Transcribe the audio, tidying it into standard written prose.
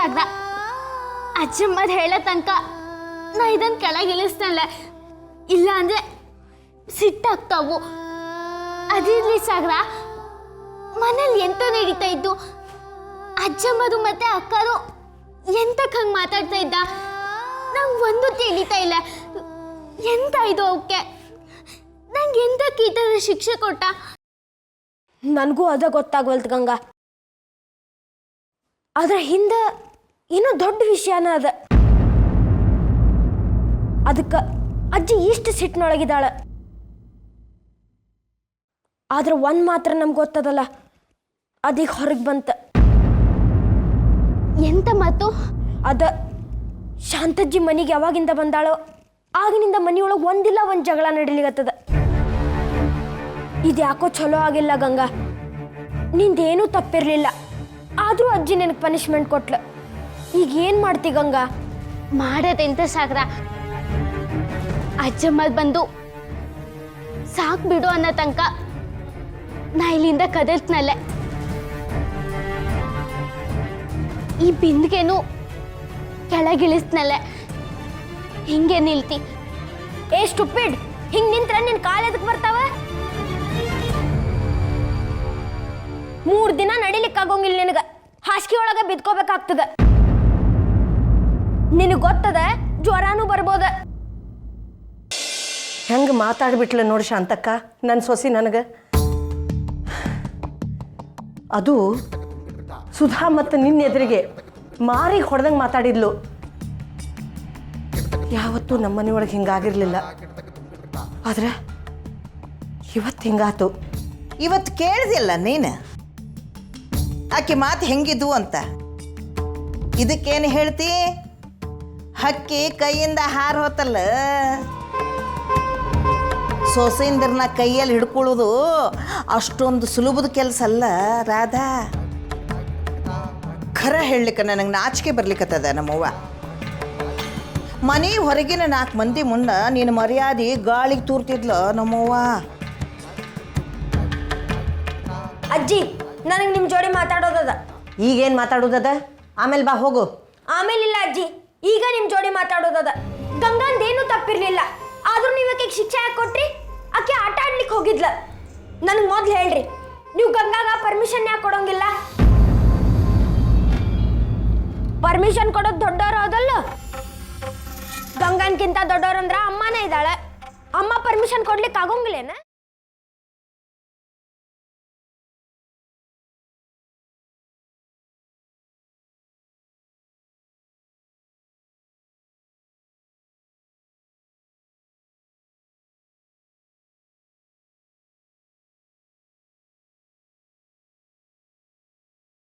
ಸಾಗ್ದ ಅಜ್ಜಮ್ಮದ್ ಹೇಳೋ ತನಕ ನಾ ಇದನ್ನ ಕೆಳಗೆ ಇಳಿಸ್ತಲ್ಲ, ಇಲ್ಲ ಅಂದ್ರೆ ಸಿಟ್ಟಾಗ್ತಾವು. ಅದಿರ್ಲಿ ಸಾಗ್ರ, ಮನೇಲಿ ಎಂತ ನಡೀತಾ ಇದ್ದು? ಅಜ್ಜಮ್ಮದು ಮತ್ತೆ ಅಕ್ಕರು ಎಂತಕ್ಕೆ ಹಂಗೆ ಮಾತಾಡ್ತಾ ಇದ್ದ? ನಂಗೆ ಒಂದು ತಿಳಿತಾ ಇಲ್ಲ. ಎಂತ ಇದು ಅವಕ್ಕೆ? ನಂಗೆ ಎಂತಕ್ಕೆ ಈ ಥರ ಶಿಕ್ಷೆ ಕೊಟ್ಟ? ನನಗೂ ಅದ ಗೊತ್ತಾಗವಲ್ತು ಗಂಗಾ. ಅದ್ರ ಹಿಂದೆ ಏನೋ ದೊಡ್ಡ ವಿಷಯನ ಅದ. ಅದಕ್ಕೆ ಅಜ್ಜಿ ಇಷ್ಟು ಸಿಟ್ಟಿನೊಳಗಿದ್ದಾಳ. ಆದ್ರೆ ಒಂದು ಮಾತ್ರ ನಮ್ಗೆ ಗೊತ್ತದಲ್ಲ, ಅದೀಗ ಹೊರಗೆ ಬಂತ. ಎಂತ ಮಾತು? ಅದ ಶಾಂತಜ್ಜಿ ಮನೆಗೆ ಯಾವಾಗಿಂದ ಬಂದಾಳೋ ಆಗಿನಿಂದ ಮನೆಯೊಳಗೆ ಒಂದಿಲ್ಲ ಒಂದು ಜಗಳ ನಡೀಲಿಗತ್ತದ. ಇದು ಯಾಕೋ ಚಲೋ ಆಗಿಲ್ಲ ಗಂಗಾ. ನಿಂದೇನೂ ತಪ್ಪಿರ್ಲಿಲ್ಲ, ಆದರೂ ಅಜ್ಜಿ ನನಗೆ ಪನಿಷ್ಮೆಂಟ್ ಕೊಟ್ಲು. ಈಗ ಏನು ಮಾಡ್ತಿ ಗಂಗಾ? ಮಾಡೋದೆಂತ ಸಾಗ್ರ, ಅಜ್ಜಮ್ಮದ್ ಬಂದು ಸಾಕ್ ಬಿಡು ಅನ್ನೋ ತನಕ ನಾ ಇಲ್ಲಿಂದ ಕದಲ್ತ್ನಲ್ಲೇ. ಈ ಬಿಂದಿಗೆನು ಕೆಳಗಿಳಿಸ್ನಲ್ಲೇ. ಹಿಂಗೆ ನಿಲ್ತಿ? ಏ ಸ್ಟುಪಿಡ್, ಹಿಂಗೆ ನಿಂತ್ರೆ ನಿನ್ನ ಕಾಲು ಎದಕ್ಕೆ ಬರ್ತಾವ? 3 ದಿನ ನಡಿಲಿಕ್ಕಾಗೋಂಗಿಲ್ಲ ನಿನಗೆ. ಹಾಸಿಗೆ ಒಳಗೆ ಬಿದ್ಕೋಬೇಕಾಗ್ತದ. ನಿನಗೆ ಗೊತ್ತದ ಜ್ವರಾನು ಬರ್ಬೋದ. ಹೆಂಗೆ ಮಾತಾಡ್ಬಿಟ್ಲ ನೋಡಿ ಶಾಂತಕ್ಕ ನನ್ನ ಸೊಸಿ ನನಗೆ. ಅದು ಸುಧಾ ಮತ್ತು ನಿನ್ನ ಎದುರಿಗೆ ಮಾರಿ ಹೊಡೆದಂಗೆ ಮಾತಾಡಿದ್ಲು. ಯಾವತ್ತೂ ನಮ್ಮ ಮನೆಯೊಳಗೆ ಹಿಂಗಾಗಿರಲಿಲ್ಲ, ಆದ್ರೆ ಇವತ್ತು ಹಿಂಗಾತು. ಇವತ್ತು ಕೇಳಿದಿಲ್ಲ ನೀನು ಆಕೆ ಮಾತು ಹೆಂಗಿದ್ವು ಅಂತ? ಇದಕ್ಕೇನು ಹೇಳ್ತಿ? ಹಕ್ಕಿ ಕೈಯಿಂದ ಹಾರು ಹೋತಲ್ಲ, ಸೊಸೆಯಿಂದ್ರನ್ನ ಕೈಯಲ್ಲಿ ಹಿಡ್ಕೊಳ್ಳೋದು ಅಷ್ಟೊಂದು ಸುಲಭದ ಕೆಲಸ ಅಲ್ಲ ರಾಧಾ. ಖರೆ ಹೇಳಲಿಕ್ಕೆ ನನಗೆ ನಾಚಿಕೆ ಬರ್ಲಿಕ್ಕತ್ತದ. ನಮ್ಮವ್ವ ಮನೆ ಹೊರಗಿನ 4 ಮಂದಿ ಮುಂದೆ ನೀನು ಮರ್ಯಾದೆ ಗಾಳಿಗೆ ತೂರ್ತಿದ್ಲ ನಮ್ಮವ್ವ. ಅಜ್ಜಿ, ನನಗೆ ನಿಮ್ಮ ಜೋಡಿ ಮಾತಾಡೋದದ. ಈಗೇನು ಮಾತಾಡೋದದ? ಆಮೇಲೆ ಬಾ ಹೋಗು. ಆಮೇಲಿಲ್ಲ ಅಜ್ಜಿ, ಈಗ ನಿಮ್ಮ ಜೋಡಿ ಮಾತಾಡೋದದ. ಗಂಗಂದೇನು ತಪ್ಪಿರ್ಲಿಲ್ಲ, ಆದ್ರೂ ನೀವು ಆಕೆಗೆ ಶಿಕ್ಷೆ ಯಾಕೆ ಕೊಟ್ರಿ? ಆಕೆ ಆಟ ಆಡ್ಲಿಕ್ಕೆ ಹೋಗಿದ್ಲ. ನನಗೆ ಮೊದ್ಲು ಹೇಳ್ರಿ, ನೀವು ಗಂಗಾಗ ಪರ್ಮಿಷನ್ ಯಾಕೆ ಕೊಡೋಂಗಿಲ್ಲ? ಪರ್ಮಿಷನ್ ಕೊಡೋದು ದೊಡ್ಡವರು ಹೌದಲ್ಲ? ಗಂಗನ್ಕಿಂತ ದೊಡ್ಡವ್ರಂದ್ರ ಅಮ್ಮನೇ ಇದ್ದಾಳೆ. ಅಮ್ಮ ಪರ್ಮಿಷನ್ ಕೊಡ್ಲಿಕ್ಕೆ ಆಗೋಂಗಿಲ್ಲೇನ?